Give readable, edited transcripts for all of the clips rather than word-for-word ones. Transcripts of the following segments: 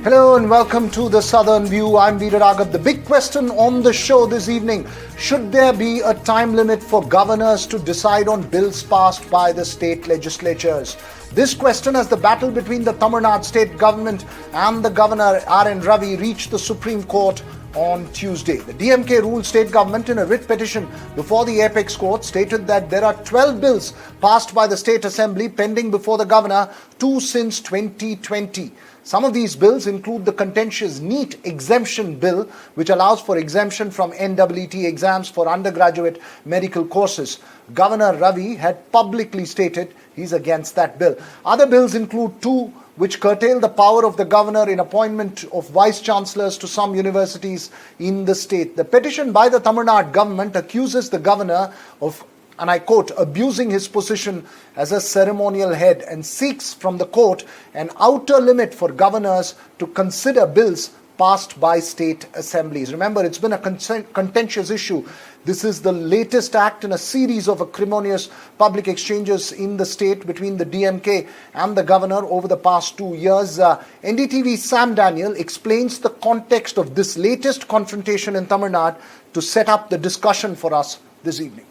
Hello and welcome to the Southern View. I'm Veera Raghav. The big question on the show this evening: should there be a time limit for governors to decide on bills passed by the state legislatures? This question, as the battle between the Tamil Nadu state government and the governor R.N. Ravi reached the Supreme Court on Tuesday. The DMK ruled state government in a writ petition before the apex court stated that there are 12 bills passed by the state assembly pending before the governor, 2 since 2020. Some of these bills include the contentious NEET exemption bill, which allows for exemption from NEET exams for undergraduate medical courses. Governor Ravi had publicly stated he's against that bill. Other bills include 2 which curtail the power of the governor in appointment of vice chancellors to some universities in the state. The petition by the Tamil Nadu government accuses the governor of, and I quote, abusing his position as a ceremonial head, and seeks from the court an outer limit for governors to consider bills passed by state assemblies. Remember, it's been a contentious issue. This is the latest act in a series of acrimonious public exchanges in the state between the DMK and the governor over the past 2 years. NDTV's Sam Daniel explains the context of this latest confrontation in Tamil Nadu to set up the discussion for us this evening.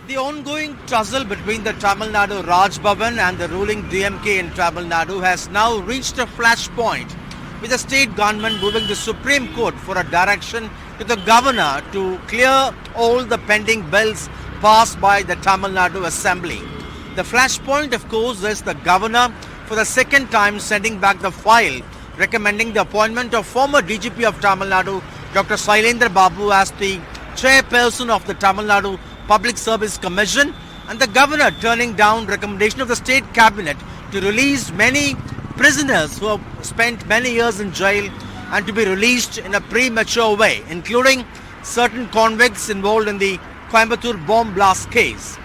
The ongoing tussle between the Tamil Nadu Raj Bhavan and the ruling DMK in Tamil Nadu has now reached a flashpoint, with the state government moving the Supreme Court for a direction to the governor to clear all the pending bills passed by the Tamil Nadu Assembly. The flashpoint, of course, is the governor for the second time sending back the file recommending the appointment of former DGP of Tamil Nadu, Dr. Sailendra Babu, as the chairperson of the Tamil Nadu Public Service Commission, and the governor turning down recommendation of the state cabinet to release many prisoners who have spent many years in jail and to be released in a premature way, including certain convicts involved in the Coimbatore bomb blast case.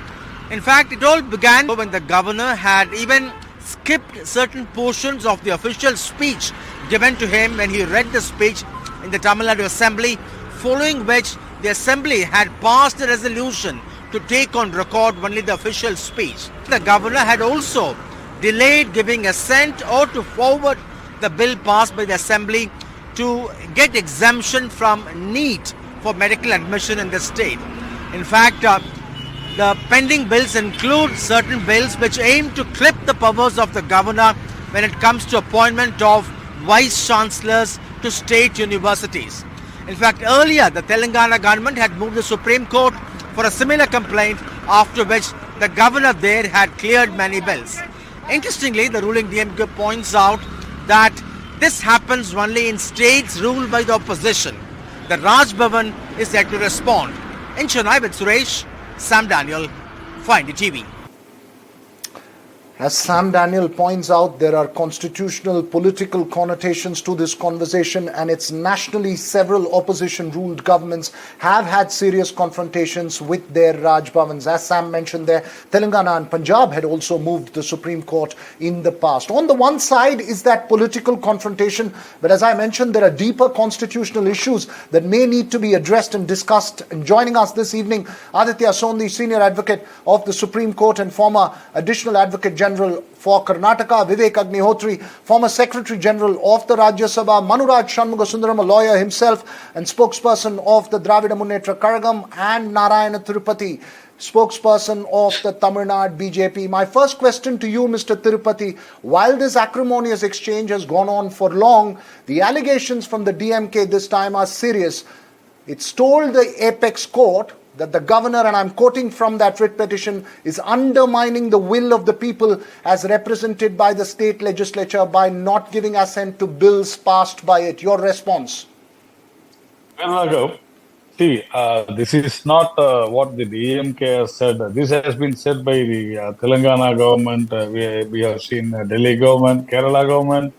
In fact, it all began when the governor had even skipped certain portions of the official speech given to him when he read the speech in the Tamil Nadu Assembly, following which the Assembly had passed a resolution to take on record only the official speech. The governor had also delayed giving assent or to forward the bill passed by the Assembly to get exemption from NEET for medical admission in the state. In fact, the pending bills include certain bills which aim to clip the powers of the governor when it comes to appointment of vice chancellors to state universities. In fact, earlier the Telangana government had moved the Supreme Court for a similar complaint, after which the governor there had cleared many bills. Interestingly, the ruling DMK points out that this happens only in states ruled by the opposition. The Raj Bhavan is yet to respond. In Chennai with Suresh, Sam Daniel, for NDTV. As Sam Daniel points out, there are constitutional political connotations to this conversation, and it's nationally several opposition-ruled governments have had serious confrontations with their Raj Bhavans. As Sam mentioned there, Telangana and Punjab had also moved the Supreme Court in the past. On the one side is that political confrontation, but as I mentioned, there are deeper constitutional issues that may need to be addressed and discussed. And joining us this evening, Aditya Sondhi, Senior Advocate of the Supreme Court and former Additional Advocate General for Karnataka, Vivek Agnihotri, former Secretary General of the Rajya Sabha, Manuraj Shanmugasundaram, a lawyer himself and spokesperson of the Dravida Munnetra Kazhagam, and Narayana Tirupati, spokesperson of the Tamil Nadu BJP. My first question to you, Mr. Tirupati: while this acrimonious exchange has gone on for long, the allegations from the DMK this time are serious. It's told the apex court that the governor, and I'm quoting from that writ petition, is undermining the will of the people as represented by the state legislature by not giving assent to bills passed by it. Your response? Well, see, this is not what the DMK has said. This has been said by the Telangana government. We have seen Delhi government, Kerala government,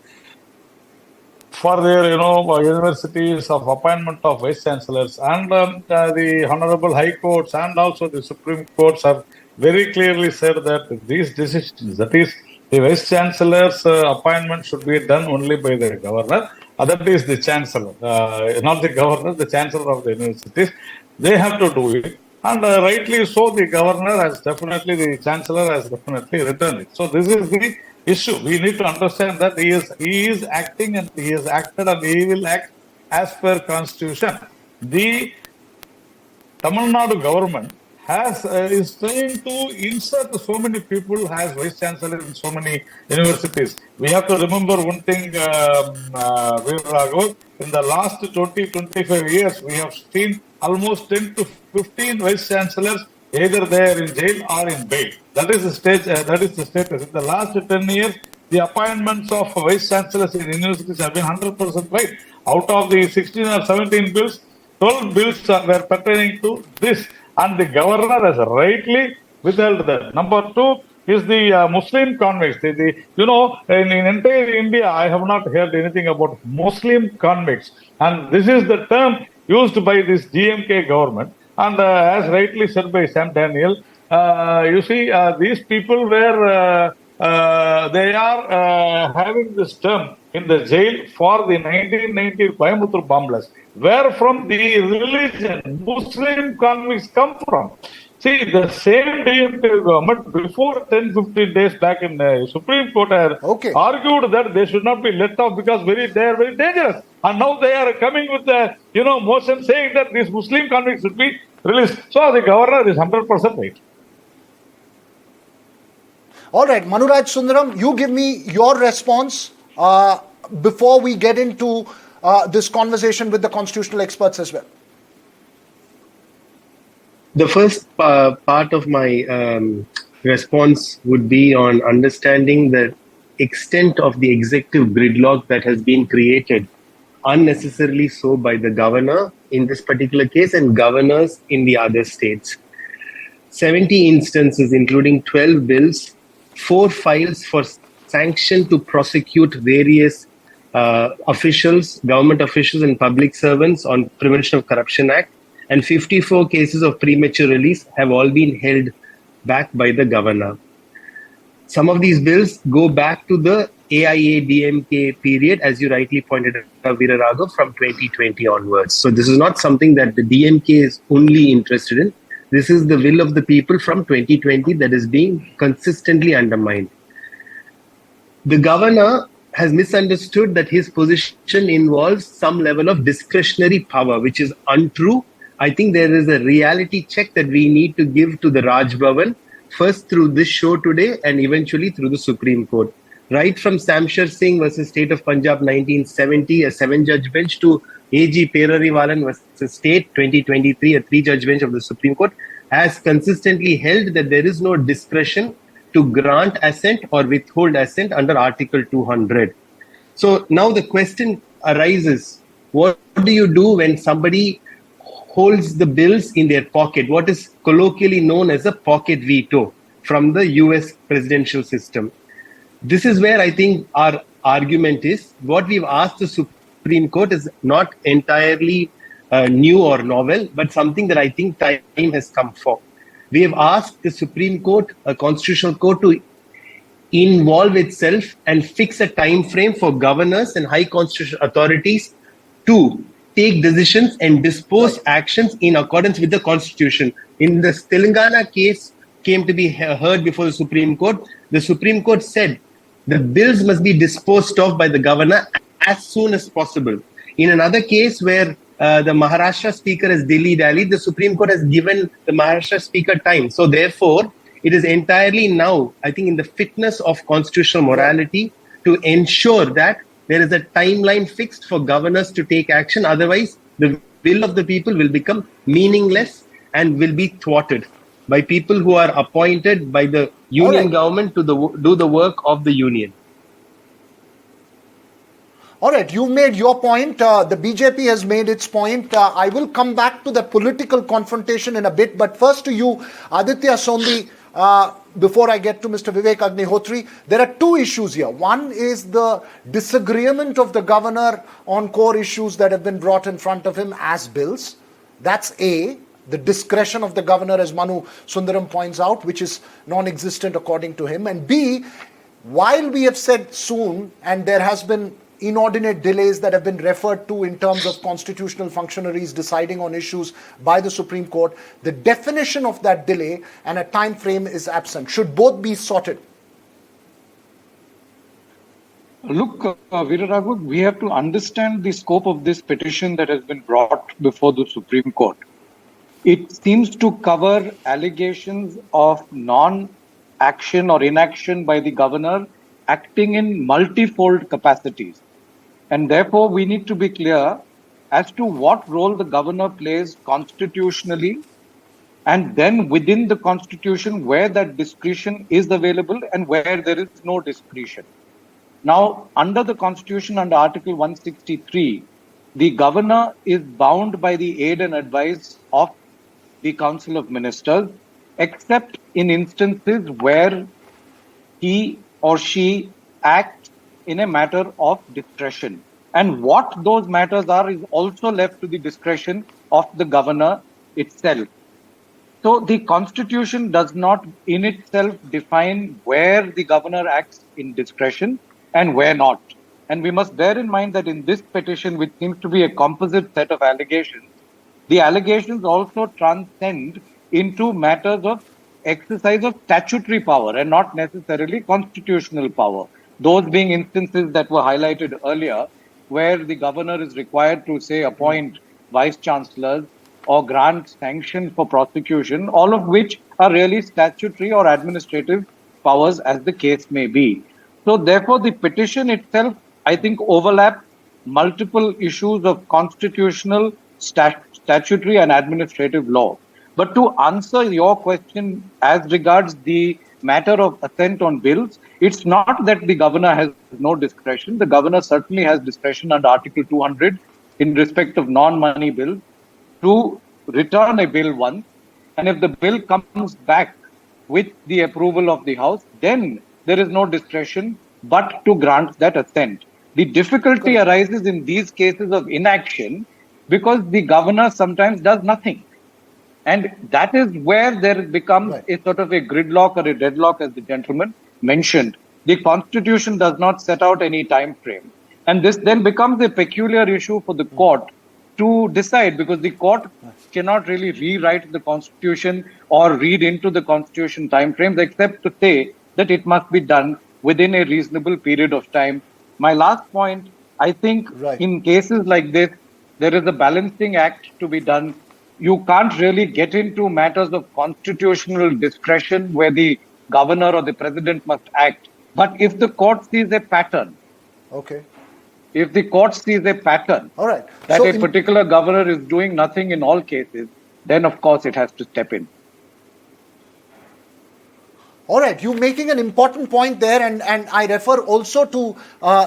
for their, universities of appointment of vice chancellors, and the honorable high courts and also the Supreme Courts have very clearly said that these decisions, that is, the vice chancellor's appointment should be done only by the governor. That is the chancellor, not the governor, the chancellor of the universities. They have to do it. And rightly so, the governor has definitely, the chancellor has definitely written it. So this is the issue. We need to understand that he is acting and he has acted and he will act as per constitution. The Tamil Nadu government is trying to insert so many people as vice chancellor in so many universities. We have to remember one thing, Raghav, in the last 20-25 years, we have seen almost 10 to 15 vice chancellors either they are in jail or in bail. That is the stage. That is the status. In the last 10 years, the appointments of vice chancellors in universities have been 100% right. Out of the 16 or 17 bills, 12 bills were pertaining to this, and the governor has rightly withheld that. Number two is the Muslim convicts. In entire India, I have not heard anything about Muslim convicts, and this is the term used by this DMK government. And as rightly said by Sam Daniel, you see, these people were they are having this term in the jail for the 1990 Coimbatore bomb blast. Where from the religion Muslim convicts come from? See, the same DMK government before 10-15 days back in the Supreme Court had argued that they should not be let off because they are very dangerous. And now they are coming with the motion saying that these Muslim convicts should be released. So the governor is 100% right. All right, Manuraj Sundaram, you give me your response before we get into this conversation with the constitutional experts as well. The first part of my response would be on understanding the extent of the executive gridlock that has been created, unnecessarily so by the governor in this particular case and governors in the other states. 70 instances, including 12 bills, 4 files for sanction to prosecute various officials, government officials and public servants on Prevention of Corruption Act, and 54 cases of premature release have all been held back by the governor. Some of these bills go back to the AIA-DMK period, as you rightly pointed out, Veera Raghav, from 2020 onwards. So this is not something that the DMK is only interested in. This is the will of the people from 2020 that is being consistently undermined. The governor has misunderstood that his position involves some level of discretionary power, which is untrue. I think there is a reality check that we need to give to the Raj Bhavan, first through this show today and eventually through the Supreme Court. Right from Samshar Singh versus State of Punjab 1970, a 7-judge bench, to AG Perarivalan versus State 2023, a 3-judge bench of the Supreme Court, has consistently held that there is no discretion to grant assent or withhold assent under Article 200. So now the question arises, what do you do when somebody holds the bills in their pocket, what is colloquially known as a pocket veto from the US presidential system? This is where I think our argument is. What we've asked the Supreme Court is not entirely new or novel, but something that I think time has come for. We have asked the Supreme Court, a constitutional court, to involve itself and fix a time frame for governors and high constitutional authorities to take decisions and dispose actions in accordance with the Constitution. In the Telangana case came to be heard before the Supreme Court said the bills must be disposed of by the governor as soon as possible. In another case where the Maharashtra speaker has dilly-dallied, the Supreme Court has given the Maharashtra speaker time. So therefore, it is entirely now, I think, in the fitness of constitutional morality to ensure that there is a timeline fixed for governors to take action. Otherwise, the will of the people will become meaningless and will be thwarted by people who are appointed by the union government to do the work of the union. All right, you made your point. The BJP has made its point. I will come back to the political confrontation in a bit. But first to you, Aditya Sondi, before I get to Mr. Vivek Agnihotri, there are two issues here. One is the disagreement of the governor on core issues that have been brought in front of him as bills. That's A. The discretion of the governor, as Manu Sundaram points out, which is non-existent according to him. And B, while we have said soon, and there has been inordinate delays that have been referred to in terms of constitutional functionaries deciding on issues by the Supreme Court, the definition of that delay and a time frame is absent. Should both be sorted? Look, Veeraraghav, we have to understand the scope of this petition that has been brought before the Supreme Court. It seems to cover allegations of non-action or inaction by the governor acting in multifold capacities. And therefore, we need to be clear as to what role the governor plays constitutionally, and then within the constitution where that discretion is available and where there is no discretion. Now, under the constitution, under Article 163, the governor is bound by the aid and advice of the Council of Ministers, except in instances where he or she acts in a matter of discretion. And what those matters are is also left to the discretion of the governor itself. So the constitution does not in itself define where the governor acts in discretion and where not. And we must bear in mind that in this petition, which seems to be a composite set of allegations, the allegations also transcend into matters of exercise of statutory power and not necessarily constitutional power. Those being instances that were highlighted earlier, where the governor is required to, say, appoint vice chancellors or grant sanctions for prosecution, all of which are really statutory or administrative powers, as the case may be. So, therefore, the petition itself, I think, overlaps multiple issues of constitutional, statutory, and administrative law. But to answer your question as regards the matter of assent on bills, it's not that the governor has no discretion. The governor certainly has discretion under Article 200 in respect of non-money bills to return a bill once, and if the bill comes back with the approval of the House, then there is no discretion but to grant that assent. The difficulty arises in these cases of inaction because the governor sometimes does nothing. And that is where there becomes a sort of a gridlock or a deadlock, as the gentleman mentioned. The Constitution does not set out any time frame. And this then becomes a peculiar issue for the court to decide, because the court cannot really rewrite the Constitution or read into the Constitution time frames, except to say that it must be done within a reasonable period of time. My last point, I think in cases like this, there is a balancing act to be done. You can't really get into matters of constitutional discretion where the governor or the president must act. But if the court sees a pattern, if the court sees a pattern that a particular governor is doing nothing in all cases, then of course it has to step in. All right, you're making an important point there, and I refer also to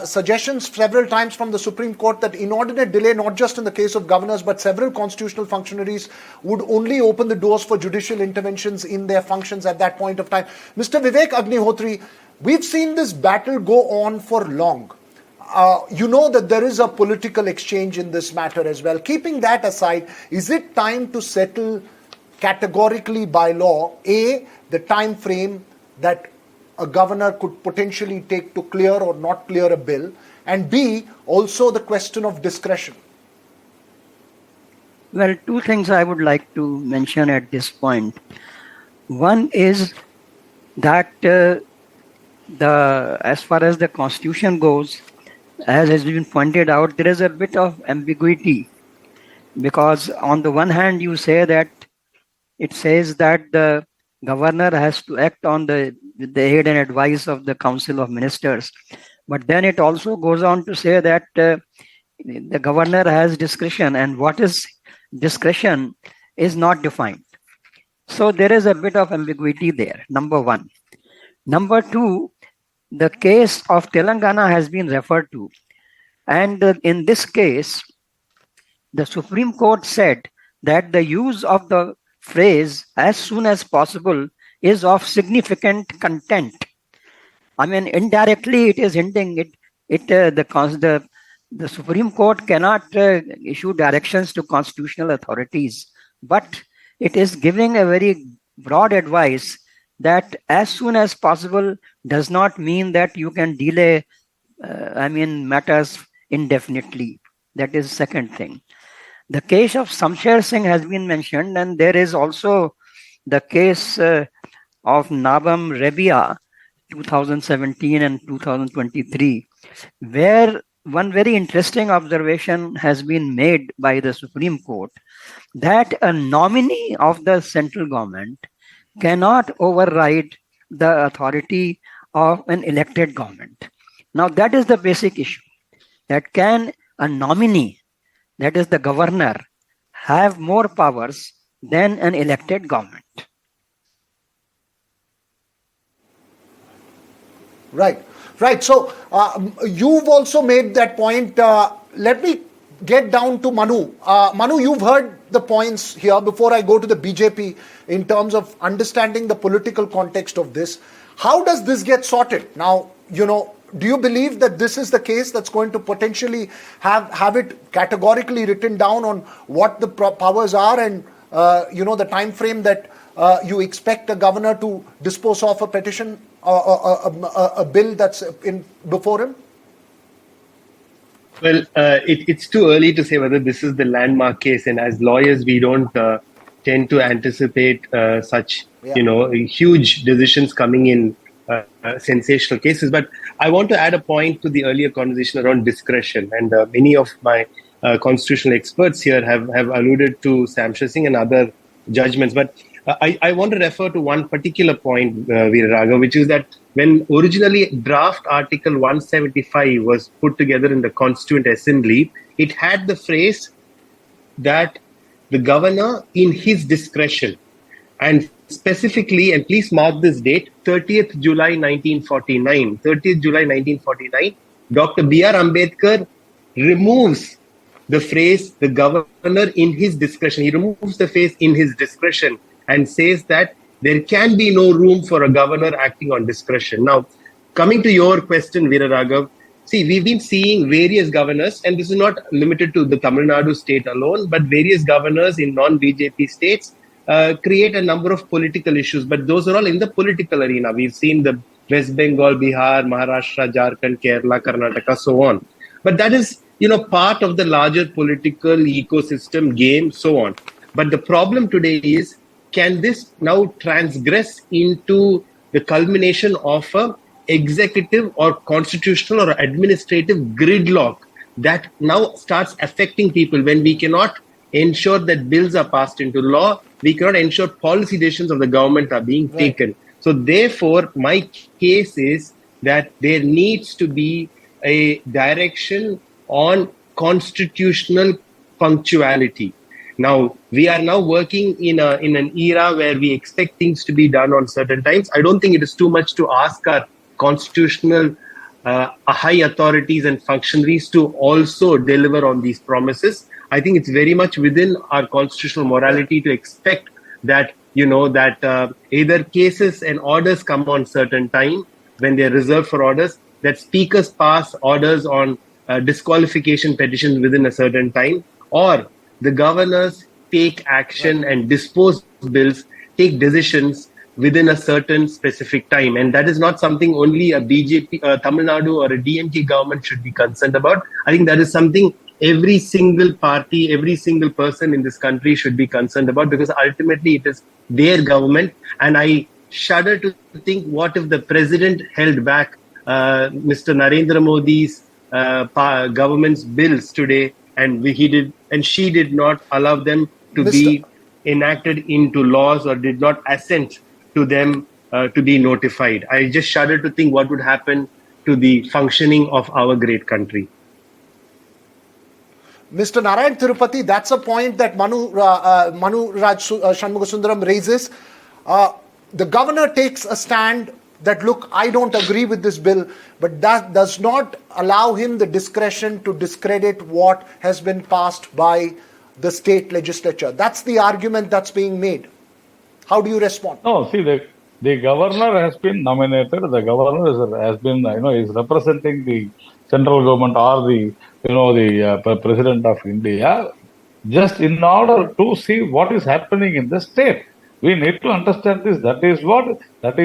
suggestions several times from the Supreme Court that inordinate delay, not just in the case of governors, but several constitutional functionaries, would only open the doors for judicial interventions in their functions at that point of time. Mr. Vivek Agnihotri, we've seen this battle go on for long. You know that there is a political exchange in this matter as well. Keeping that aside, is it time to settle categorically by law, A, the time frame that a governor could potentially take to clear or not clear a bill, and B, also the question of discretion? Well, two things I would like to mention at this point. One is that as far as the Constitution goes, as has been pointed out, there is a bit of ambiguity, because on the one hand you say that it says that the governor has to act on the aid and advice of the Council of Ministers, but then it also goes on to say that the governor has discretion, and what is discretion is not defined. So there is a bit of ambiguity there, number one. Number two, the case of Telangana has been referred to. And in this case, the Supreme Court said that the use of the phrase "as soon as possible" is of significant content. I mean, indirectly it is hinting the Supreme Court cannot issue directions to constitutional authorities, but it is giving a very broad advice that as soon as possible does not mean that you can delay matters indefinitely. That is the second thing. The case of Samsher Singh has been mentioned, and there is also the case of Nabam Rebia, 2017 and 2023. where one very interesting observation has been made by the Supreme Court that a nominee of the central government cannot override the authority of an elected government. Now, that is the basic issue, that can a nominee, that is the governor, have more powers than an elected government? Right, right. So you've also made that point. Let me get down to Manu. Manu, you've heard the points here before I go to the BJP in terms of understanding the political context of this. How does this get sorted? Now, do you believe that this is the case that's going to potentially have it categorically written down on what the powers are and, the time frame that you expect a governor to dispose of a petition or a bill that's in before him? Well, it's too early to say whether this is the landmark case, and as lawyers, we don't tend to anticipate such, huge decisions coming in sensational cases. But I want to add a point to the earlier conversation around discretion, and many of my constitutional experts here have alluded to Samshar Singh and other judgments. But I want to refer to one particular point, Veeraraghav, which is that when originally draft Article 175 was put together in the Constituent Assembly, it had the phrase that the governor, in his discretion, and specifically, and please mark this date, 30th July 1949. 30th July 1949, Dr. B.R. Ambedkar removes the phrase, the governor in his discretion. He removes the phrase in his discretion and says that there can be no room for a governor acting on discretion. Now, coming to your question, Veeraraghav, see, we've been seeing various governors, and this is not limited to the Tamil Nadu state alone, but various governors in non-BJP states create a number of political issues, but those are all in the political arena. We've seen the West Bengal, Bihar, Maharashtra, Jharkhand, Kerala, Karnataka, so on. But that is, part of the larger political ecosystem game, so on. But the problem today is, can this now transgress into the culmination of a executive or constitutional or administrative gridlock that now starts affecting people when we cannot ensure that bills are passed into law, we cannot ensure policy decisions of the government are being taken. So therefore, my case is that there needs to be a direction on constitutional punctuality. Now, we are now working in an era where we expect things to be done on certain times. I don't think it is too much to ask our constitutional high authorities and functionaries to also deliver on these promises. I think it's very much within our constitutional morality to expect that, either cases and orders come on certain time when they're reserved for orders, that speakers pass orders on disqualification petitions within a certain time, or the governors take action and dispose bills, take decisions within a certain specific time. And that is not something only a BJP, Tamil Nadu or a DMK government should be concerned about. I think that is something every single party, every single person in this country should be concerned about, because ultimately it is their government. And I shudder to think, what if the president held back Mr. Narendra Modi's government's bills today, and she did not allow them to be enacted into laws or did not assent to them to be notified. I just shudder to think what would happen to the functioning of our great country. Mr. Narayan Tirupati, that's a point that Manu Raj Shanmugasundaram raises. The governor takes a stand that, look, I don't agree with this bill, but that does not allow him the discretion to discredit what has been passed by the state legislature. That's the argument that's being made. How do you respond? No, see, the governor has been nominated. The governor has been, is representing the central government or the president of India, just in order to see what is happening in the state. We need to understand this. That is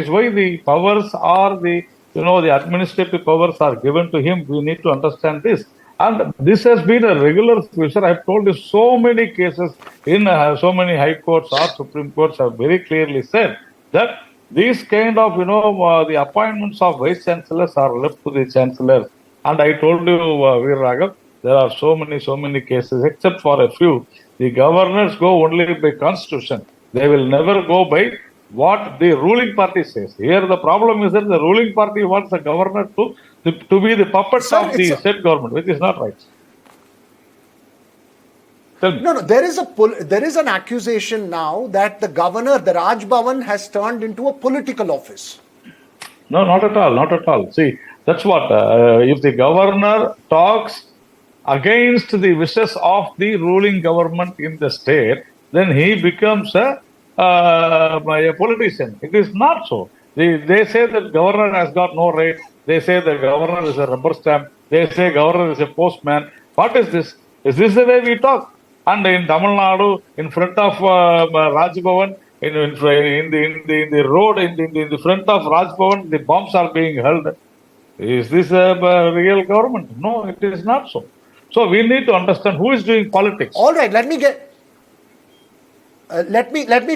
why the powers are the administrative powers are given to him. We need to understand this. And this has been a regular feature. I have told you so many cases in so many high courts or Supreme Courts have very clearly said that these kind of, the appointments of vice chancellors are left to the chancellor. And I told you, Veer Raghav, there are so many cases, except for a few. The governors go only by constitution. They will never go by what the ruling party says. Here the problem is that the ruling party wants the governor to be the puppet Sir, of the state government, which is not right. Tell me. No, there is an accusation now that the governor, the Raj Bhavan, has turned into a political office. No, not at all, not at all. See, that's what, if the governor talks against the wishes of the ruling government in the state, then he becomes a politician. It is not so. They say that governor has got no right. They say the governor is a rubber stamp. They say governor is a postman. What is this? Is this the way we talk? And in Tamil Nadu, in front of Raj Bhavan, in the road, in the front of Raj Bhavan, the bombs are being held. Is this a real government? No, it is not so. So we need to understand who is doing politics. All right, let me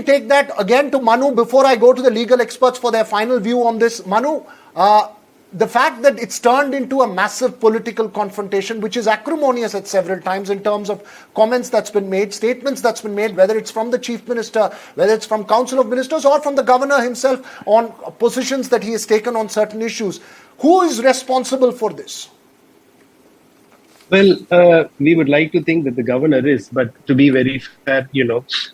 take that again to Manu before I go to the legal experts for their final view on this. Manu, the fact that it's turned into a massive political confrontation, which is acrimonious at several times in terms of comments that's been made, statements that's been made, whether it's from the chief minister, whether it's from council of ministers or from the governor himself on positions that he has taken on certain issues. Who is responsible for this? Well, we would like to think that the governor is, but to be very fair,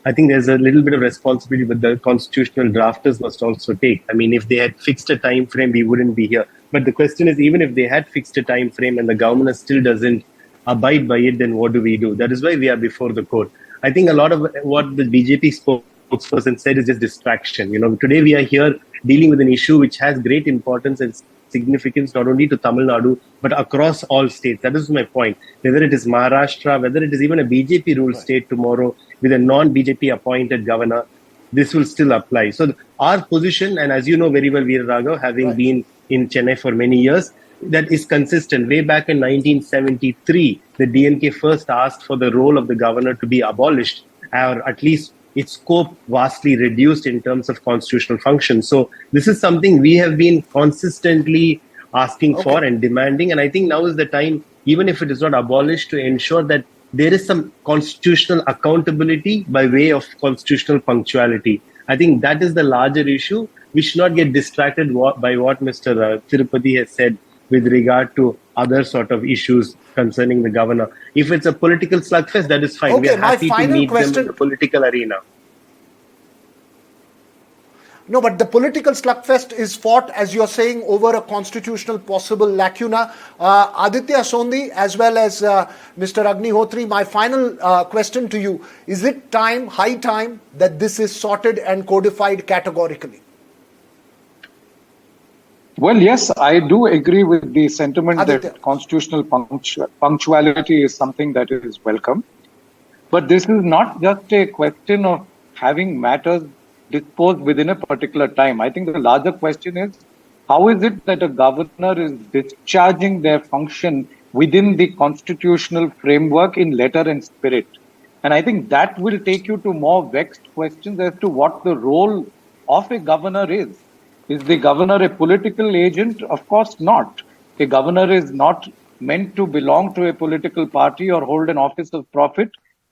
I think there's a little bit of responsibility that the constitutional drafters must also take. I mean, if they had fixed a time frame, we wouldn't be here. But the question is, even if they had fixed a time frame and the governor still doesn't abide by it, then what do we do? That is why we are before the court. I think a lot of what the BJP spokesperson said is just distraction. Today we are here dealing with an issue which has great importance and significance not only to Tamil Nadu but across all states. That is my point. Whether it is Maharashtra, whether it is even a BJP ruled state tomorrow with a non-BJP appointed governor, this will still apply. So our position, and as you know very well, Veer Raghav, having been in Chennai for many years, that is consistent. Way back in 1973, the DMK first asked for the role of the governor to be abolished, or at least its scope vastly reduced in terms of constitutional function. So this is something we have been consistently asking for and demanding. And I think now is the time, even if it is not abolished, to ensure that there is some constitutional accountability by way of constitutional punctuality. I think that is the larger issue. We should not get distracted by what Mr. Tirupati has said with regard to other sort of issues concerning the governor. If it's a political slugfest, that is fine. Okay, we are happy to meet them in the political arena. No, but the political slugfest is fought, as you're saying, over a constitutional possible lacuna. Aditya Sondi, as well as Mr. Agnihotri, my final question to you. Is it high time, that this is sorted and codified categorically? Well, yes, I do agree with the sentiment Aditya. that constitutional punctuality is something that is welcome. But this is not just a question of having matters disposed within a particular time. I think the larger question is, how is it that a governor is discharging their function within the constitutional framework in letter and spirit? And I think that will take you to more vexed questions as to what the role of a governor is. Is the governor a political agent? Of course not. A governor is not meant to belong to a political party or hold an office of profit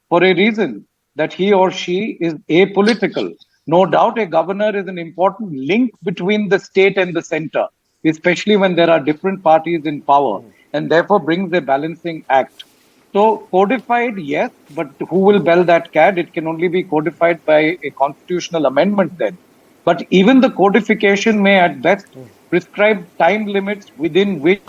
for a reason, that he or she is apolitical. No doubt a governor is an important link between the state and the center, especially when there are different parties in power, and therefore brings a balancing act. So codified, yes, but who will bell that cat? It can only be codified by a constitutional amendment then. But even the codification may at best prescribe time limits within which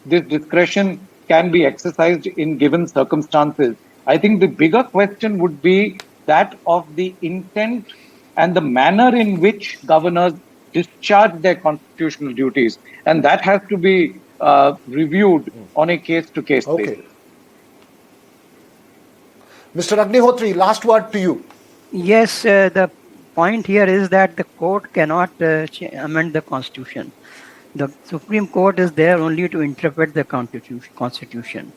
this discretion can be exercised in given circumstances. I think the bigger question would be that of the intent and the manner in which governors discharge their constitutional duties. And that has to be reviewed on a case-to-case basis. Mr. Agnihotri, last word to you. Yes, the point here is that the court cannot amend the constitution. The Supreme Court is there only to interpret the constitution.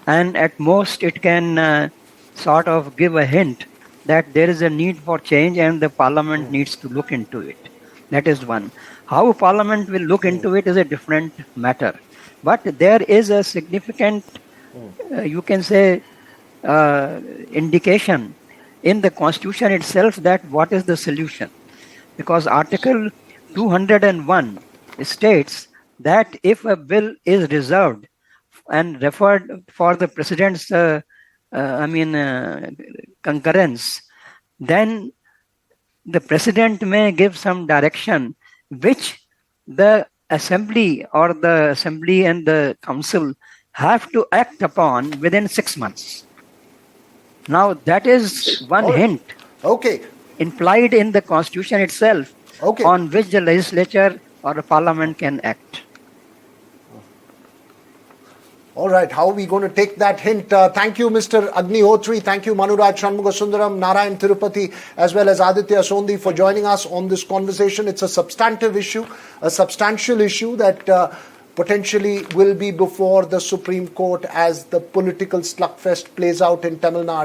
And at most it can sort of give a hint that there is a need for change and the parliament needs to look into it. That is one. How parliament will look into it is a different matter. But there is a significant, you can say, indication in the constitution itself that what is the solution. Because Article 201 states that if a bill is reserved and referred for the president's, concurrence, then the president may give some direction which the assembly and the council have to act upon within 6 months. Now that is one hint Okay. implied in the constitution itself on which the legislature or the parliament can act. All right, how are we going to take that hint? Thank you, Mr. Agnihotri. Thank you, Manuraj Shanmugasundaram, Narayan Tirupati, as well as Aditya Sondi for joining us on this conversation. It's a substantive issue, a substantial issue that potentially will be before the Supreme Court as the political slugfest plays out in Tamil Nadu.